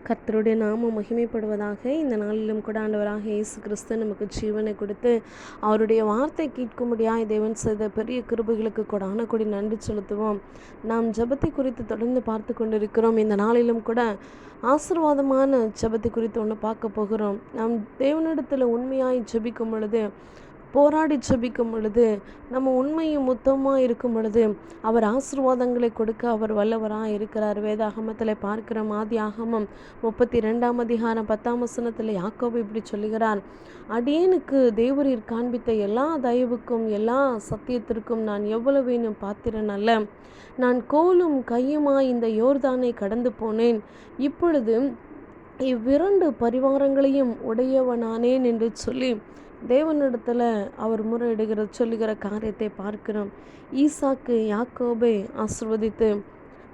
கர்த்தருடைய நாமம் மகிமைப்படுவதாக. இந்த நாளிலும் கூட ஆண்டவராக இயேசு கிறிஸ்து நமக்கு ஜீவனை கொடுத்து அவருடைய வார்த்தை கேட்கும்படியாய் தேவன் செய்த பெரிய கிருபைகளுக்கு கொடான கொடி நன்றி செலுத்துவோம். நாம் ஜெபத்தை குறித்து தொடர்ந்து பார்த்து கொண்டிருக்கிறோம். இந்த நாளிலும் கூட ஆசீர்வாதமான ஜெபத்தை குறித்து ஒன்று பார்க்க போகிறோம். நாம் தேவனிடத்தில் உண்மையாய் ஜெபிக்கும் பொழுது, போராடி ஜெபிக்கும் பொழுது, நம்ம உண்மையும் உத்தமமாக இருக்கும் பொழுது அவர் ஆசீர்வாதங்களை கொடுக்க அவர் வல்லவராக இருக்கிறார். வேதாகமத்தில் பார்க்கிறோம். ஆதியாகமம் 32ஆம் அதிகாரம் 10ஆம் வசனத்தில் யாக்கோபு இப்படி சொல்லுகிறார், அடியேனுக்கு தேவரீர் காண்பித்த எல்லா தயவுக்கும் எல்லா சத்தியத்திற்கும் நான் எவ்வளவேனும் பாத்திரன் அல்ல. நான் கோலும் கையுமாய் இந்த யோர்தானை கடந்து போனேன். இப்பொழுது இவ்விரண்டு பரிவாரங்களையும் உடையவனானேன் என்று சொல்லி தேவனிடத்தில் அவர் சொல்லுகிற காரியத்தை பார்க்கிறோம். ஈசாக்கு யாக்கோபை ஆசிர்வதித்து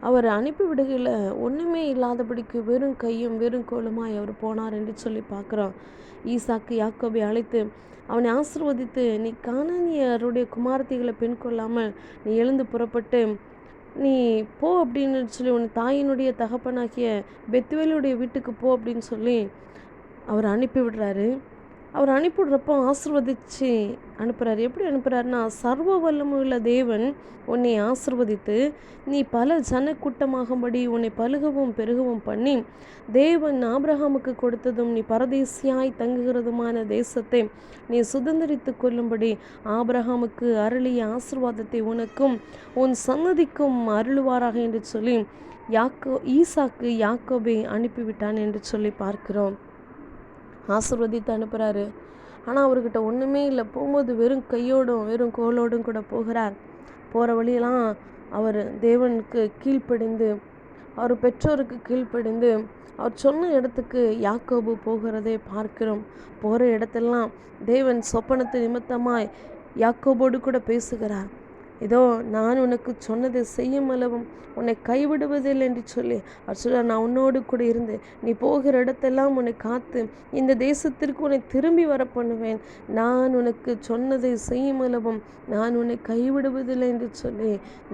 அவர் அனுப்பிவிடுகையில் ஒன்றுமே இல்லாதபடிக்கு வெறும் கையும் வெறும் கோலுமாய் அவர் போனார் என்று சொல்லி பார்க்குறோம். ஈசாக்கு யாக்கோபை அழைத்து அவனை ஆசிர்வதித்து, நீ கானானியருடைய குமாரத்திகளை பெண் கொள்ளாமல் நீ எழுந்து புறப்பட்டு நீ போ அப்படின்னு சொல்லி உன் தாயினுடைய தகப்பனாகிய பெத்துவேலுடைய வீட்டுக்கு போ அப்படின்னு சொல்லி அவர் அனுப்பிவிடுறாரு. அவர் அனுப்பிவிடுறப்போ ஆசிர்வதித்து அனுப்புகிறார். எப்படி அனுப்புகிறாருன்னா, சர்வ வல்லமையுள்ள தேவன் உன்னை ஆசிர்வதித்து நீ பல ஜனக்கூட்டமாகும்படி உன்னை பலுகவும் பெருகவும் பண்ணி தேவன் ஆபிரகாமுக்கு கொடுத்ததும் நீ பரதேசியாய் தங்குகிறதுமான தேசத்தை நீ சுதந்திரித்து கொள்ளும்படி ஆபிரகாமுக்கு அருளிய ஆசீர்வாதத்தை உனக்கும் உன் சன்னதிக்கும் அருளுவாராக என்று சொல்லி ஈசாக்கு யாக்கோபை அனுப்பிவிட்டான் என்று சொல்லி பார்க்கிறோம். ஆசீர்வதித்து அனுப்புகிறாரு. ஆனால் அவர்கிட்ட ஒன்றுமே இல்லை. போகும்போது வெறும் கையோடும் வெறும் கோலோடும் கூட போகிறார். போகிற வழியெல்லாம் அவர் தேவனுக்கு கீழ்ப்படிந்து, அவர் பெற்றோருக்கு கீழ்ப்படிந்து அவர் சொன்ன இடத்துக்கு யாக்கோபு போகிறதை பார்க்கிறோம். போகிற இடத்தெல்லாம் தேவன் சொப்பனத்து நிமித்தமாய் யாக்கோபோடு கூட பேசுகிறார். இதோ நான் உனக்கு சொன்னதை செய்யும் அளவும் உன்னை கைவிடுவதில்லை என்று சொல்லி அவர் சொல்ல, நான் உன்னோடு கூட இருந்து நீ போகிற இடத்தெல்லாம் உன்னை காத்து இந்த தேசத்திற்கு உன்னை திரும்பி வர பண்ணுவேன். நான் உனக்கு சொன்னதை செய்யும் அளவும் நான் உன்னை கைவிடுவதில்லை என்று சொல்லி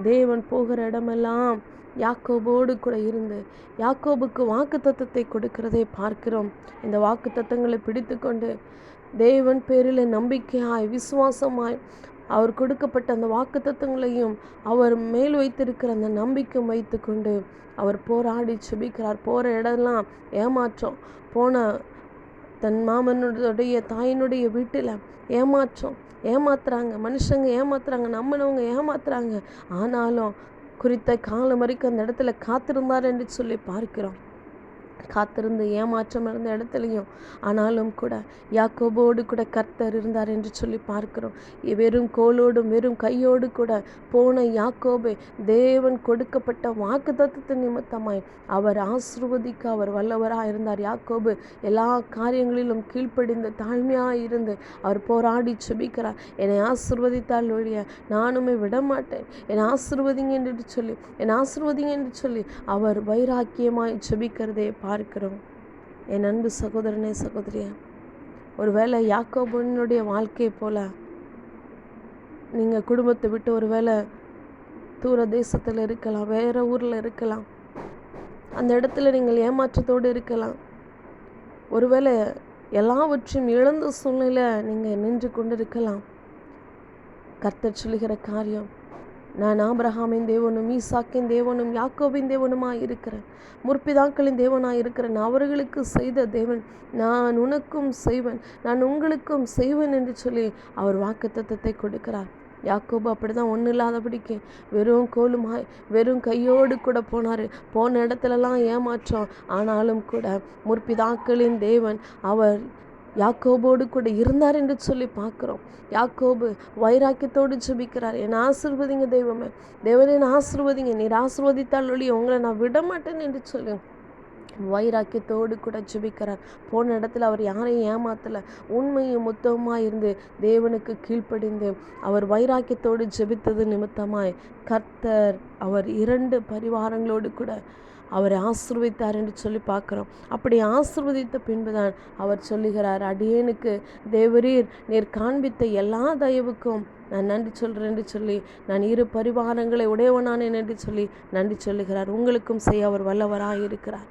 தேவன் போகிற இடமெல்லாம் யாக்கோபோடு கூட இருந்து யாக்கோபுக்கு வாக்கு தத்தத்தை கொடுக்கிறதை பார்க்கிறோம். இந்த வாக்கு தத்தங்களை பிடித்து கொண்டு தேவன் பேரில் நம்பிக்கையாய் விசுவாசமாய் அவர் கொடுக்கப்பட்ட அந்த வாக்கு தத்தங்களையும் அவர் மேல் வைத்திருக்கிற அந்த நம்பிக்கை வைத்து கொண்டு அவர் போராடி செபிக்கிறார். போகிற இடம்லாம் ஏமாற்றம். போன தன் மாமனுடைய தாயினுடைய வீட்டில் ஏமாத்துறாங்க, மனுஷங்க ஏமாத்துறாங்க, நம்பினவங்க ஏமாத்துறாங்க. ஆனாலும் குறித்த காலம் வரைக்கும் அந்த இடத்துல காத்திருந்தார் என்று சொல்லி பார்க்கிறோம். காத்திருந்து ஏமாற்றம் இருந்த இடத்துலையும் ஆனாலும் கூட யாக்கோபோடு கூட கர்த்தர் இருந்தார் என்று சொல்லி பார்க்கிறோம். வெறும் கோலோடும் வெறும் கையோடு கூட போன யாக்கோபை தேவன் கொடுக்கப்பட்ட வாக்கு தத்தத்தின் நிமித்தமாய் அவர் ஆசீர்வதிக்க அவர் வல்லவராக இருந்தார். யாக்கோபு எல்லா காரியங்களிலும் கீழ்ப்படிந்து தாழ்மையாக இருந்து அவர் போராடி செபிக்கிறார். என்னை ஆசீர்வதித்தால் ஒழிய நானுமே விடமாட்டேன், என்னை ஆசீர்வதிங்க என்று சொல்லி அவர் வைராக்கியமாய் செபிக்கிறதே பார்க்கிறோம். என் அன்பு சகோதரனே சகோதரியே, ஒருவேளை யாக்கோபுனுடைய வாழ்க்கையை போல நீங்கள் குடும்பத்தை விட்டு ஒருவேளை தூர தேசத்தில் இருக்கலாம், வேற ஊரில் இருக்கலாம், அந்த இடத்துல நீங்கள் ஏமாற்றத்தோடு இருக்கலாம். ஒருவேளை எல்லாவற்றையும் இழந்த சூழ்நிலை நீங்கள் நின்று கொண்டு இருக்கலாம். கர்த்தர் சொல்லுகிற காரியம், நான் ஆபிரகாமின் தேவனும் ஈசாக்கின் தேவனும் யாக்கோபின் தேவனுமாய் இருக்கிறேன், முற்பிதாக்களின் தேவனாய் இருக்கிறேன். அவர்களுக்கு செய்த தேவன் நான் உனக்கும் செய்வேன், நான் உங்களுக்கும் செய்வேன் என்று சொல்லி அவர் வாக்குத்தத்தத்தை கொடுக்கிறார். யாக்கோபு அப்படிதான் ஒன்றும் இல்லாதபடிக்கு வெறும் கோலுமாய் வெறும் கையோடு கூட போனார். போன இடத்துலலாம் ஏமாற்றம். ஆனாலும் கூட முற்பிதாக்களின் தேவன் அவர் யாக்கோபோடு கூட இருந்தார் என்று சொல்லி பார்க்குறோம். யாக்கோபு வைராக்கியத்தோடு ஜெபிக்கிறார். என்னை ஆசீர்வதிங்க தெய்வமே, தேவனே என்னை ஆசீர்வதிங்க, நீர் ஆசீர்வதித்தால் ஒழிய உங்களை நான் விடமாட்டேன் என்று சொல்லி வைராக்கியத்தோடு கூட ஜெபிக்கிறார். போன இடத்துல அவர் யாரையும் ஏமாத்தலை, உண்மையும் உத்தமமாக இருந்து தேவனுக்கு கீழ்ப்படிந்து அவர் வைராக்கியத்தோடு ஜெபித்தது நிமித்தமாய் கர்த்தர் அவர் 2 பரிவாரங்களோடு கூட அவரை ஆசீர்வதித்தார் என்று சொல்லி பார்க்குறோம். அப்படி ஆசீர்வதித்த பின்புதான் அவர் சொல்லுகிறார், அடியேனுக்கு தேவரீர் நீர் காண்பித்த எல்லா தயவுக்கும் நான் நன்றி சொல்கிறேன் என்று சொல்லி, நான் 2 பரிவாரங்களை உடையவனானேன் என்று சொல்லி நன்றி சொல்லுகிறார். உங்களுக்கும் செய்ய அவர் வல்லவராக இருக்கிறார்.